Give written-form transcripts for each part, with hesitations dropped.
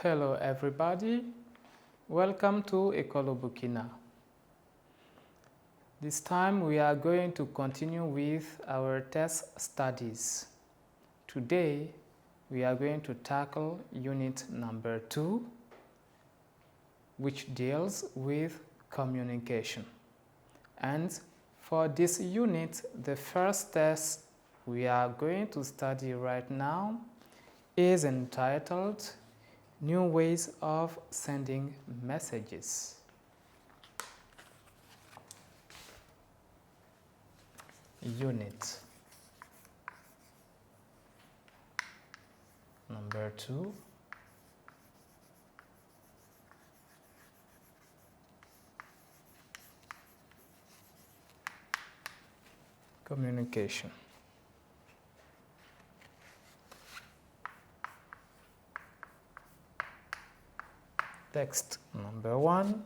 Hello everybody, welcome to École Burkina. This time we are going to continue with our test studies. Today we are going to tackle unit number 2, which deals with communication. And for this unit, the first test we are going to study right now is entitled New Ways of Sending Messages. Unit number 2. Communication. Text number 1.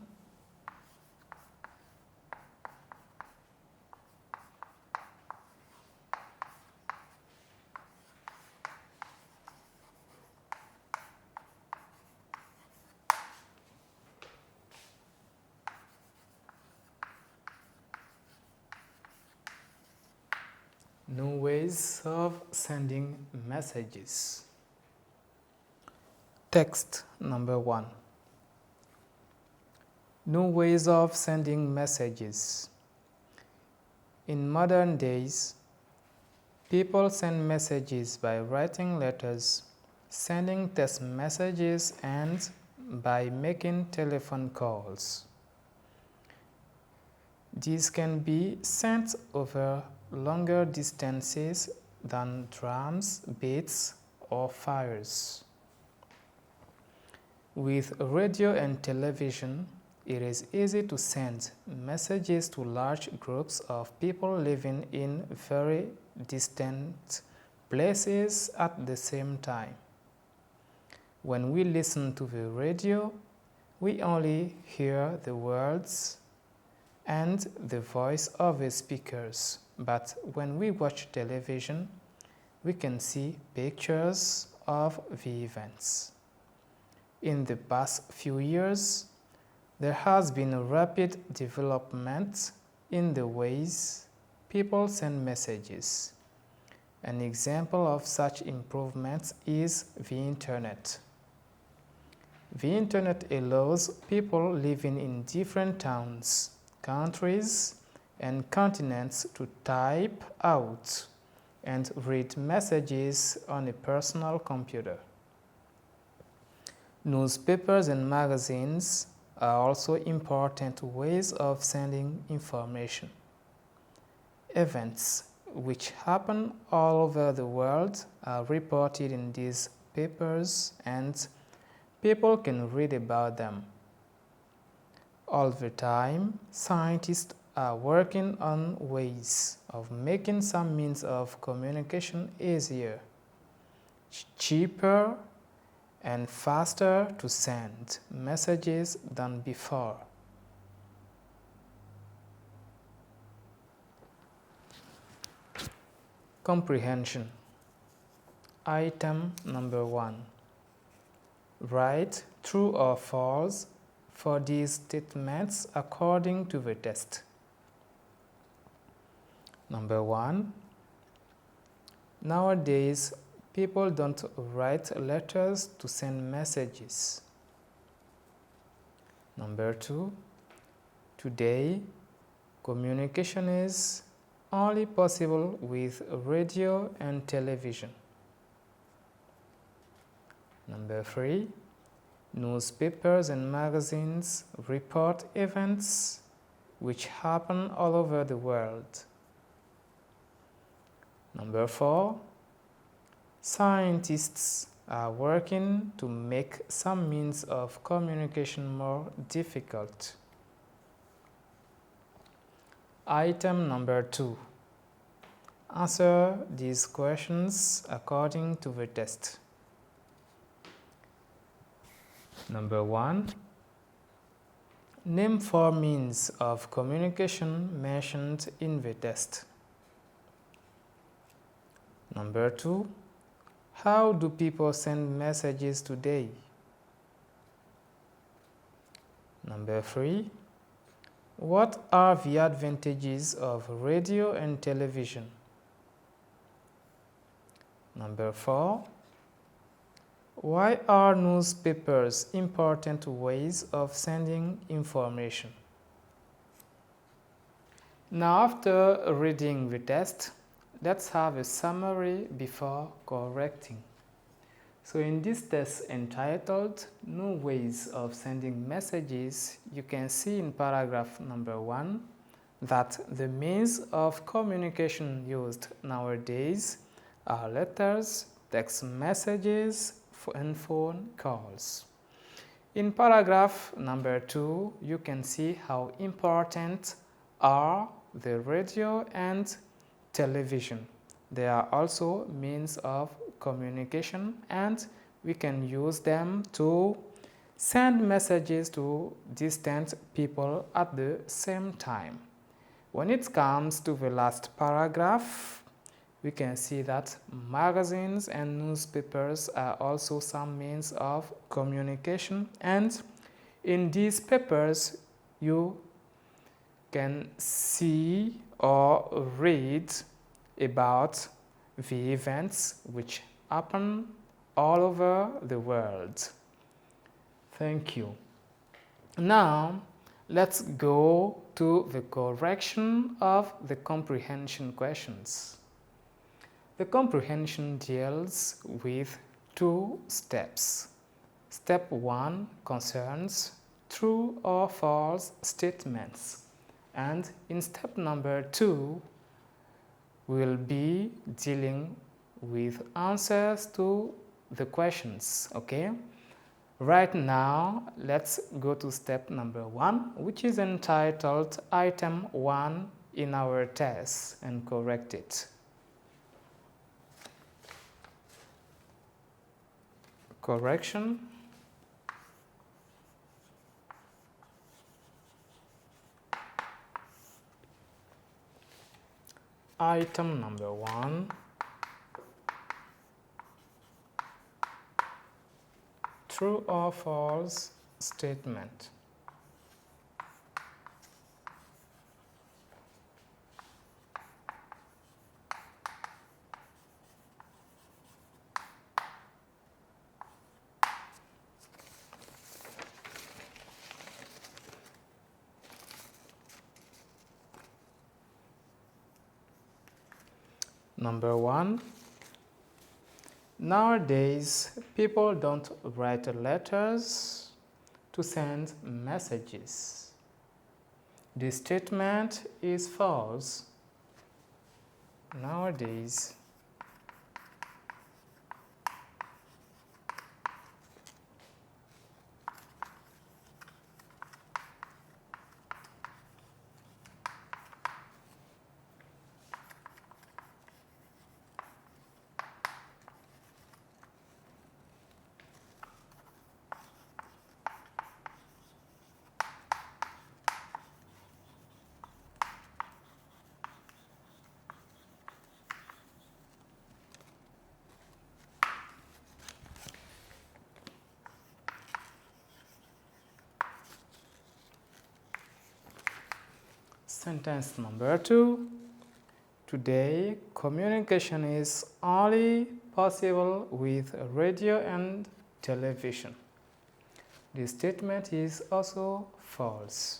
New ways of sending messages. Text number 1. New ways of sending messages. In modern days, people send messages by writing letters, sending text messages, and by making telephone calls. These can be sent over longer distances than drums, beats, or fires. With radio and television, it is easy to send messages to large groups of people living in very distant places at the same time. When we listen to the radio, we only hear the words and the voice of the speakers. But when we watch television, we can see pictures of the events. In the past few years, there has been a rapid development in the ways people send messages. An example of such improvements is the Internet. The Internet allows people living in different towns, countries, and continents to type out and read messages on a personal computer. Newspapers and magazines are also important ways of sending information. Events which happen all over the world are reported in these papers and people can read about them. All the time, scientists are working on ways of making some means of communication easier, cheaper, and faster to send messages than before. Comprehension. Item number 1. Write true or false for these statements according to the test. Number 1. Nowadays, people don't write letters to send messages. Number 2. Today, communication is only possible with radio and television. Number 3. Newspapers and magazines report events which happen all over the world. Number 4. Scientists are working to make some means of communication more difficult. Item number 2. Answer these questions according to the test. Number 1. Name 4 means of communication mentioned in the test. Number 2. How do people send messages today? Number 3. What are the advantages of radio and television? Number 4. Why are newspapers important ways of sending information? Now, after reading the test, let's have a summary before correcting. So in this test entitled New Ways of Sending Messages, you can see in paragraph number 1 that the means of communication used nowadays are letters, text messages, and phone calls. In paragraph number 2, you can see how important are the radio and television. They are also means of communication, and we can use them to send messages to distant people at the same time. When it comes to the last paragraph, we can see that magazines and newspapers are also some means of communication, and in these papers you can see or read about the events which happen all over the world. Thank you. Now, let's go to the correction of the comprehension questions. The comprehension deals with 2 steps. Step 1 concerns true or false statements, and in step number 2, we'll be dealing with answers to the questions, okay? Right now, let's go to step number 1, which is entitled Item 1 in our test, and correct it. Correction. Item number 1. True or false statement. Number 1. Nowadays, people don't write letters to send messages. This statement is false. Nowadays, sentence number 2. Today, communication is only possible with radio and television. This statement is also false.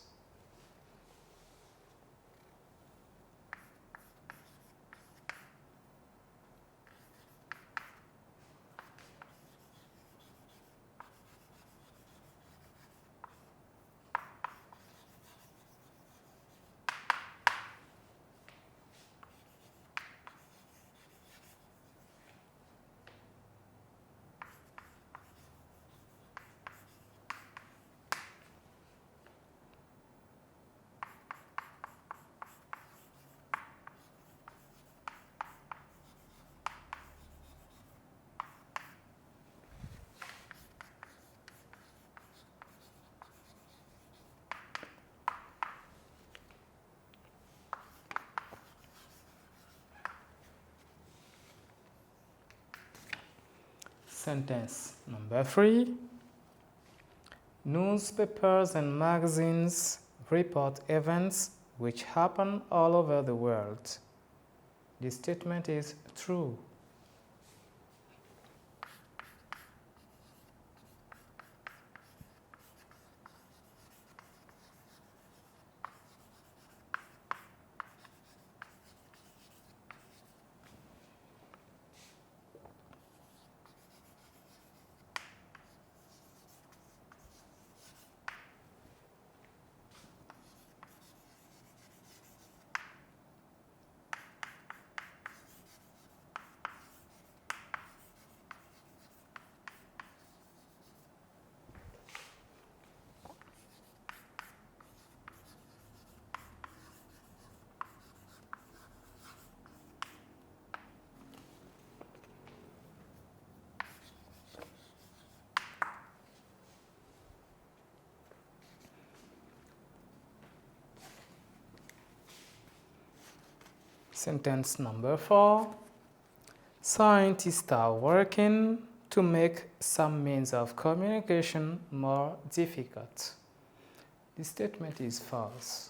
Sentence number 3. Newspapers and magazines report events which happen all over the world. This statement is true. Sentence number 4. Scientists are working to make some means of communication more difficult. This statement is false.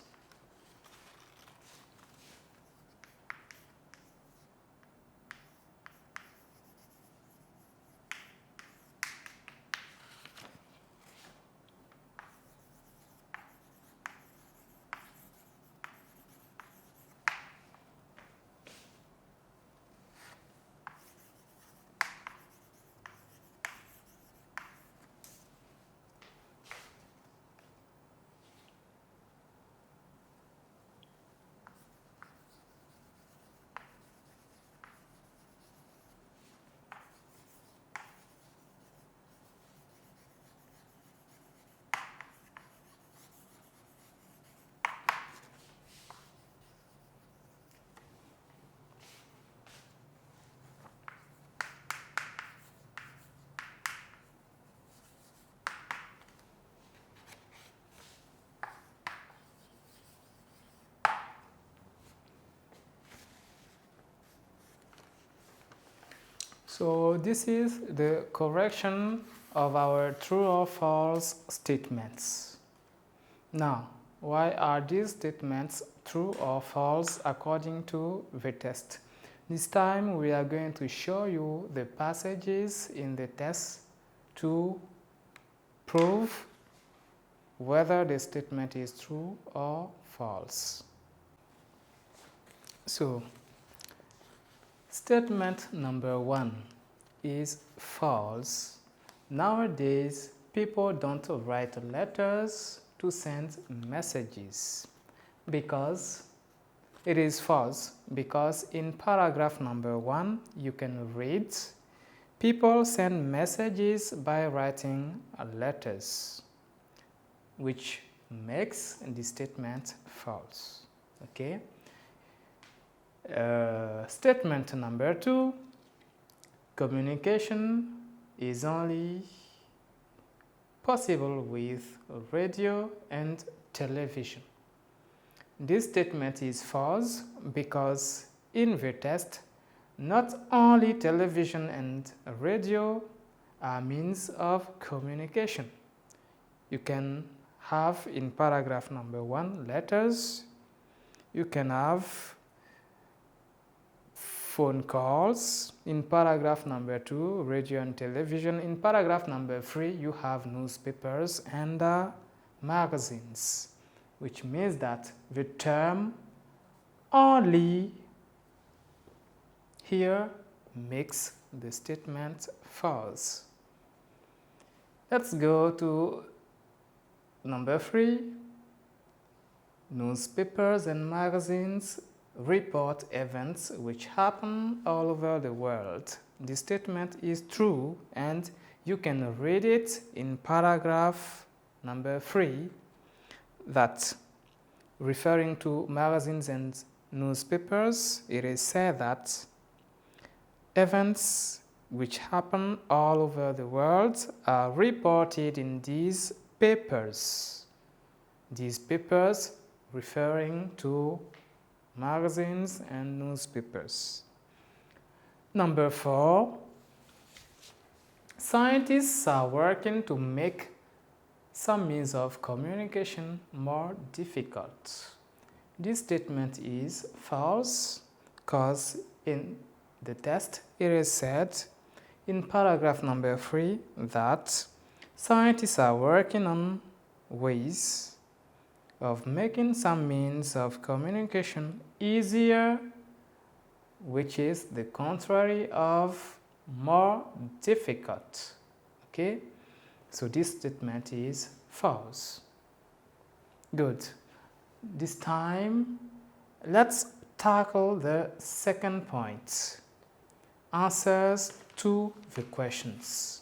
So this is the correction of our true or false statements. Now, why are these statements true or false according to the test? This time we are going to show you the passages in the test to prove whether the statement is true or false. So, statement number 1 is false. Nowadays, people don't write letters to send messages because it is false. Because in paragraph number 1, you can read, people send messages by writing letters, which makes the statement false. Okay? Statement number 2, communication is only possible with radio and television. This statement is false because in the test, not only television and radio are means of communication. You can have in paragraph number 1 letters, you can have phone calls, in paragraph number 2 radio and television, in paragraph number 3 you have newspapers and magazines, which means that the term only here makes the statement false. Let's go to number 3. Newspapers and magazines report events which happen all over the world. This statement is true and you can read it in paragraph number 3 that referring to magazines and newspapers, it is said that events which happen all over the world are reported in these papers. These papers referring to magazines and newspapers. Number 4, scientists are working to make some means of communication more difficult. This statement is false because in the text it is said in paragraph number 3 that scientists are working on ways of making some means of communication easier, which is the contrary of more difficult. Okay, so this statement is false. Good. This time, let's tackle the second point. Answers to the questions.